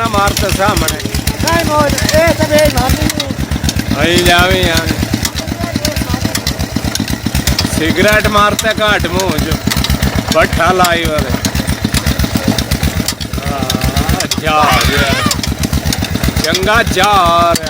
ना मारते सामने जावे यार सिगरेट मारते घाट मुंह च भट्ठा लाई वाले चंगा चार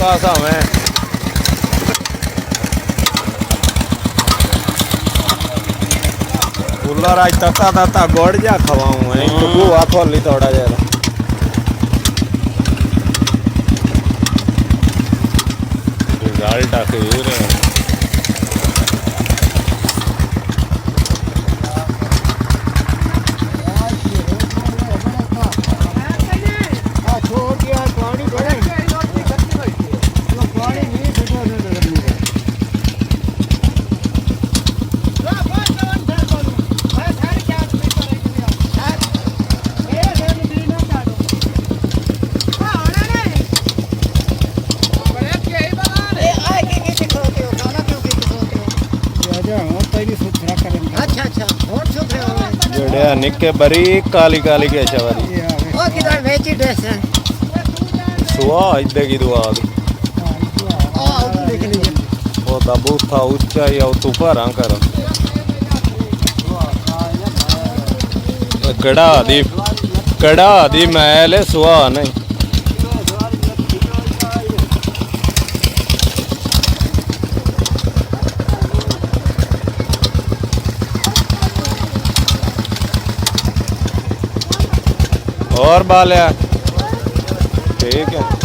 सा मैं कूलर आज तता गोड़ जा खवाऊँ बुआ खोली थोड़ा जरा रिजल्ट आखिर निके बरी काली काली के चवरी ओ किधर वेची ड्रेस है सुआ इधर की दुआ दी ओ देख लीजिए वो दबू था ऊंचा या तू पर कर कड़ा दी मैल सुआ नहीं और बाल है ठीक है।